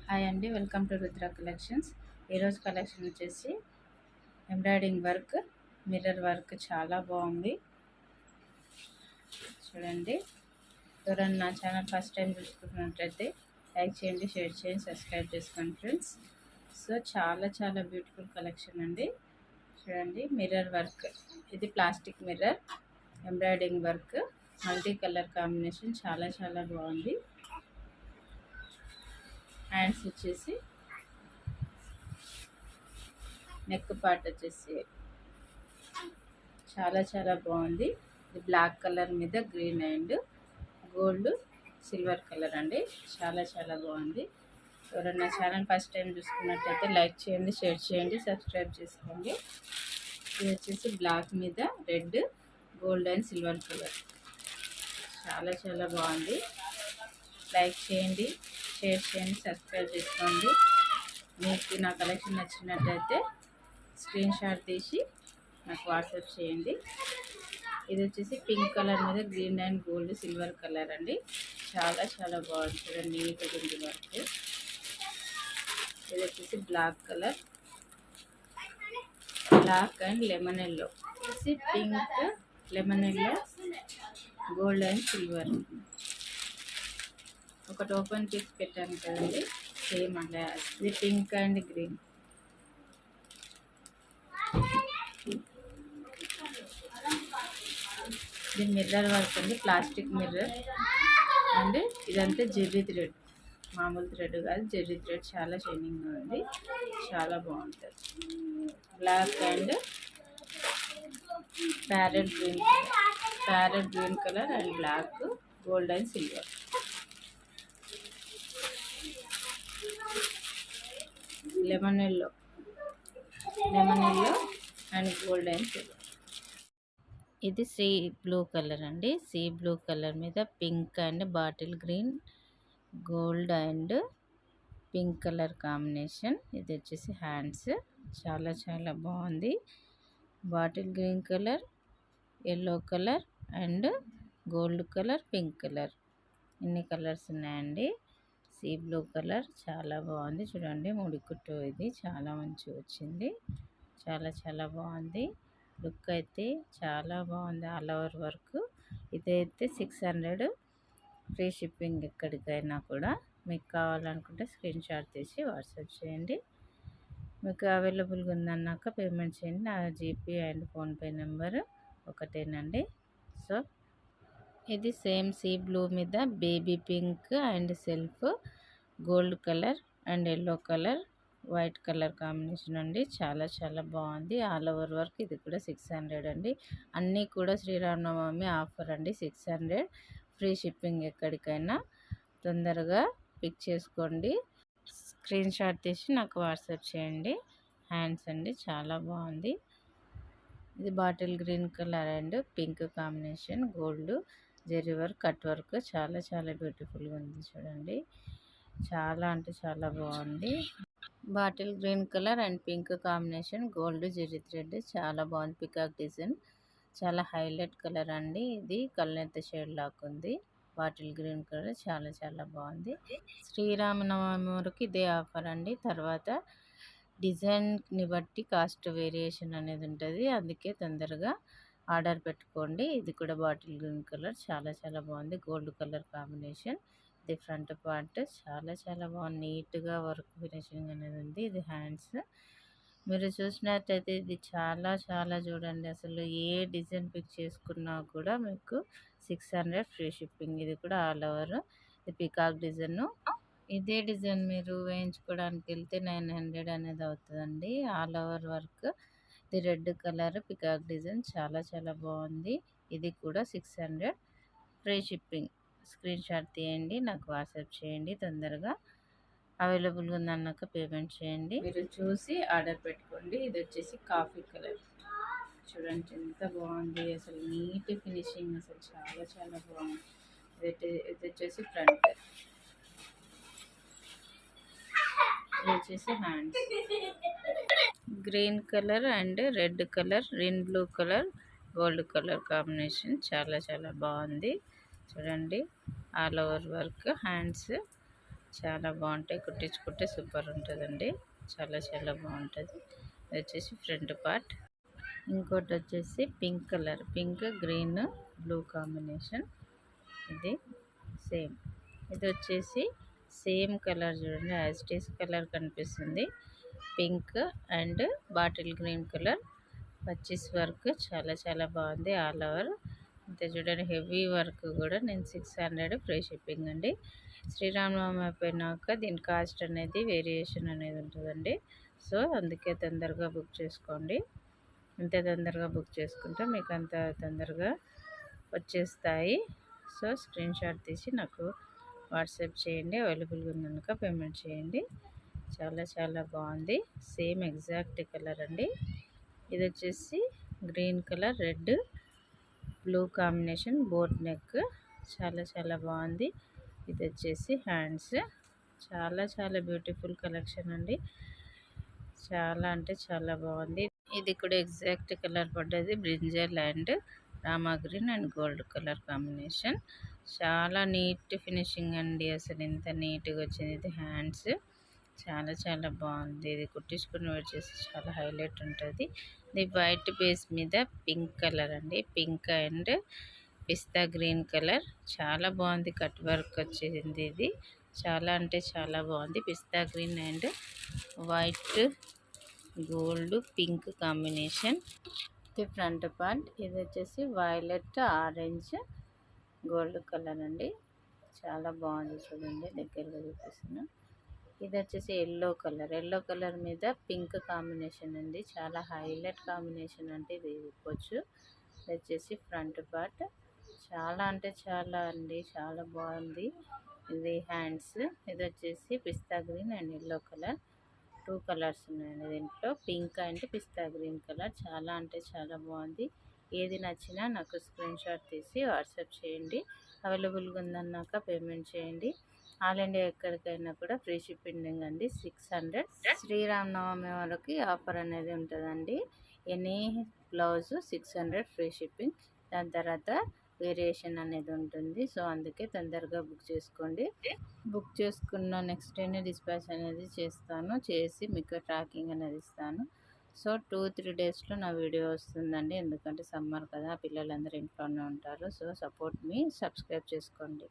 Hi అండి, welcome to Rudra collections. ఈరోజు collection వచ్చేసి ఎంబ్రాయిడింగ్ వర్క్, మిర్రర్ వర్క్ చాలా బాగుంది. చూడండి, ఎవరైనా నా ఛానల్ ఫస్ట్ టైం చూసుకున్నట్లయితే లైక్ చేయండి, షేర్ చేయండి, సబ్స్క్రైబ్ చేసుకోండి ఫ్రెండ్స్. సో చాలా బ్యూటిఫుల్ కలెక్షన్ అండి. చూడండి, మిర్రర్ వర్క్, ఇది plastic mirror, embroidering work, multi colour combination చాలా బాగుంది. హ్యాండ్స్ వచ్చేసి నెక్ పార్ట్ వచ్చేసి చాలా బాగుంది. ఇది బ్లాక్ కలర్ మీద green and gold silver colour అండి. చాలా బాగుంది. ఎవరైనా ఛానల్ ఫస్ట్ టైం చూసుకున్నట్టయితే లైక్ చేయండి, షేర్ చేయండి, సబ్స్క్రైబ్ చేసుకోండి. ఇది వచ్చేసి బ్లాక్ మీద red, gold and silver colour. చాలా బాగుంది. లైక్ చేయండి, షేర్ చేయండి, సబ్స్క్రైబ్ చేసుకోండి. మీకు నా కలెక్షన్ నచ్చినట్లయితే స్క్రీన్ షాట్ తీసి నాకు వాట్సాప్ చేయండి. ఇది వచ్చేసి పింక్ కలర్ మీద green and gold silver colour అండి. చాలా బాగుంది. చూడండి, నీట్గా ఉంది వర్క్. ఇది వచ్చేసి black colour, black and lemon yellow, వచ్చేసి pink, lemon yellow, gold and silver. ఒకటి ఓపెన్ చేసి పెట్టాను కదండి, సేమ్ అంటే ఇది పింక్ అండ్ గ్రీన్. ఇది మిర్రర్ వర్క్ అండి, ప్లాస్టిక్ మిర్రర్ అండ్ ఇదంతా జెర్రీ థ్రెడ్, మామూలు థ్రెడ్ కాదు, జెర్రీ థ్రెడ్. చాలా షైనింగ్గా ఉంది, చాలా బాగుంటుంది. Black and parrot green colour and black, gold and silver. Lemon yellow and gold and silver. ఇది సీ బ్లూ కలర్ అండి. సీ బ్లూ కలర్ మీద pink and bottle green, gold and pink colour combination. ఇది వచ్చేసి hands. చాలా బాగుంది. Bottle green colour, yellow colour and gold colour, pink colour, ఇన్ని colours ఉన్నాయండి. Sea blue colour చాలా బాగుంది. చూడండి, ముడికుట్టు ఇది చాలా మంచిగా వచ్చింది. చాలా బాగుంది. లుక్ అయితే చాలా బాగుంది. All over work. ఇదైతే 600 ఫ్రీ షిప్పింగ్ ఎక్కడికైనా కూడా. మీకు కావాలనుకుంటే స్క్రీన్ షాట్ తీసి వాట్సాప్ చేయండి. మీకు అవైలబుల్గా ఉందన్నాక పేమెంట్ చేయండి. నా జీపే అండ్ ఫోన్పే నెంబర్ ఒకటేనండి. సో ఇది సేమ్ సీ బ్లూ మీద baby pink and self, gold colour and yellow colour, white colour combination అండి. చాలా బాగుంది. All over work. ఇది కూడా 600 అండి. అన్నీ కూడా శ్రీరామనవమి ఆఫర్ అండి. 600 ఫ్రీ షిప్పింగ్ ఎక్కడికైనా. తొందరగా పిక్ చేసుకోండి. స్క్రీన్ షాట్ తీసి నాకు వాట్సాప్ చేయండి. హ్యాండ్స్ అండి, చాలా బాగుంది. ఇది bottle green colour and pink combination, gold zari work, cut work. చాలా బ్యూటిఫుల్గా ఉంది. చూడండి, చాలా అంటే చాలా బాగుంది. Bottle green colour and pink combination, gold zari thread. చాలా బాగుంది. పికాక్ డిజైన్, చాలా హైలైట్ కలర్ అండి. ఇది కల్నేత షేడ్ లాగా ఉంది. బాటిల్ గ్రీన్ కలర్ చాలా బాగుంది. శ్రీరామనవమి వరకు ఇదే ఆఫర్ అండి. తర్వాత డిజైన్ని బట్టి కాస్ట్ వేరియేషన్ అనేది ఉంటుంది. అందుకే తొందరగా ఆర్డర్ పెట్టుకోండి. ఇది కూడా బాటిల్ గ్రీన్ కలర్ చాలా బాగుంది. Gold colour combination. ఇది ఫ్రంట్ పార్ట్. చాలా బాగుంది. నీట్గా వర్క్ ఫినిషింగ్ అనేది ఉంది. ఇది హ్యాండ్స్. మీరు చూసినట్టయితే ఇది చాలా చూడండి, అసలు ఏ డిజైన్ పిక్ చేసుకున్నా కూడా మీకు 600 ఫ్రీ షిప్పింగ్. ఇది కూడా ఆల్ ఓవర్. ఇది పికాక్ డిజైన్. ఇదే డిజైన్ మీరు వేయించుకోవడానికి వెళ్తే 900 అనేది అవుతుందండి. All over work. ఇది రెడ్ కలర్ పికాక్ డిజైన్. చాలా బాగుంది. ఇది కూడా 600 ఫ్రీ షిప్పింగ్. స్క్రీన్ షాట్ తీయండి, నాకు వాట్సాప్ చేయండి. తొందరగా అవైలబుల్గా ఉందన్నాక పేమెంట్ చేయండి. మీరు చూసి ఆర్డర్ పెట్టుకోండి. ఇది వచ్చేసి కాఫీ కలర్. చూడండి ఎంత బాగుంది, అసలు నీట్ ఫినిషింగ్, అసలు చాలా బాగుంది. ఇది వచ్చేసి ఫ్రంట్. ఇది వచ్చేసి hands. Green colour and red colour, green blue colour, gold colour combination. చాలా బాగుంది. చూడండి, ఆల్ ఓవర్ వర్క్. హ్యాండ్స్ చాలా బాగుంటాయి, కుట్టించుకుంటే సూపర్ ఉంటుందండి. చాలా చాలా బాగుంటుంది. ఇది వచ్చేసి ఫ్రంట్ పార్ట్. ఇంకోటి వచ్చేసి pink colour, pink green blue combination. ఇది సేమ్. ఇది వచ్చేసి సేమ్ కలర్ చూడండి, యాజ్ ఇట్ ఈస్ కలర్ కనిపిస్తుంది. Pink and bottle green colour, పచ్చిస్ వర్క్ చాలా చాలా బాగుంది. ఆల్ ఓవర్ ఇంత చూడండి, హెవీ వర్క్ కూడా. నేను 600 ఫ్రీ షిప్పింగ్ అండి. శ్రీరామనవమి అయిపోయినాక దీని కాస్ట్ అనేది వేరియేషన్ అనేది ఉంటుందండి. సో అందుకే తొందరగా బుక్ చేసుకోండి. ఎంత తొందరగా బుక్ చేసుకుంటే మీకు అంత తొందరగా వచ్చేస్తాయి. సో స్క్రీన్ షాట్ తీసి నాకు వాట్సాప్ చేయండి. అవైలబుల్గా ఉన్నాక పేమెంట్ చేయండి. చాలా చాలా బాగుంది. సేమ్ ఎగ్జాక్ట్ కలర్ అండి. ఇది వచ్చేసి green colour, red blue combination, boat neck. చాలా చాలా బాగుంది. ఇది వచ్చేసి హ్యాండ్స్. చాలా చాలా బ్యూటిఫుల్ కలెక్షన్ అండి. చాలా అంటే చాలా బాగుంది. ఇది కూడా ఎగ్జాక్ట్ కలర్ పడ్డది, brinjal and Rama green and gold colour combination. చాలా నీట్ ఫినిషింగ్ అండి. అసలు ఎంత నీట్గా వచ్చింది. ఇది హ్యాండ్స్. చాలా చాలా బాగుంది. ఇది కుట్టించుకుని వచ్చేసి చాలా హైలైట్ ఉంటుంది. ఇది వైట్ బేస్ మీద పింక్ కలర్ అండి, pink and pista green colour. చాలా బాగుంది. కట్ వర్క్ వచ్చింది. ఇది చాలా అంటే చాలా బాగుంది. Pista green and white gold pink combination. ఇది ఫ్రంట్ పార్ట్. ఇది వచ్చేసి వైలెట్ ఆరెంజ్ గోల్డ్ కలర్ అండి. చాలా బాగుంది చూడండి, దగ్గరగా చూపిస్తున్నా. ఇది వచ్చేసి ఎల్లో కలర్, ఎల్లో కలర్ మీద పింక్ కాంబినేషన్ అండి. చాలా హైలైట్ కాంబినేషన్ అంటే ఇది చెప్పొచ్చు. ఇది వచ్చేసి ఫ్రంట్ పార్ట్. చాలా అంటే చాలా అండి, చాలా బాగుంది. ఇది హ్యాండ్స్. ఇది వచ్చేసి pista green and yellow colour. 2 colours ఉన్నాయండి దీంట్లో, pink and pista green colour. చాలా అంటే చాలా బాగుంది. ఏది నచ్చినా నాకు స్క్రీన్ షాట్ తీసి వాట్సాప్ చేయండి. అవైలబుల్గా ఉందన్నాక పేమెంట్ చేయండి. ఆల్ ఇండియా ఎక్కడికైనా కూడా ఫ్రీ షిప్పింగ్ అండి. 600. శ్రీరామనవమి వరకు ఆఫర్ అనేది ఉంటుందండి. Any blouse 600 free shipping. దాని తర్వాత వేరియేషన్ అనేది ఉంటుంది. సో అందుకే తొందరగా బుక్ చేసుకోండి. బుక్ చేసుకున్న నెక్స్ట్ డేనే డిస్పాచ్ అనేది చేస్తాను, చేసి మీకు ట్రాకింగ్ అనేది ఇస్తాను. సో 2-3 డేస్లో నా వీడియో వస్తుందండి. ఎందుకంటే సమ్మర్ కదా, పిల్లలందరూ ఇంట్లోనే ఉంటారు. సో సపోర్ట్ మీ, సబ్స్క్రైబ్ చేసుకోండి.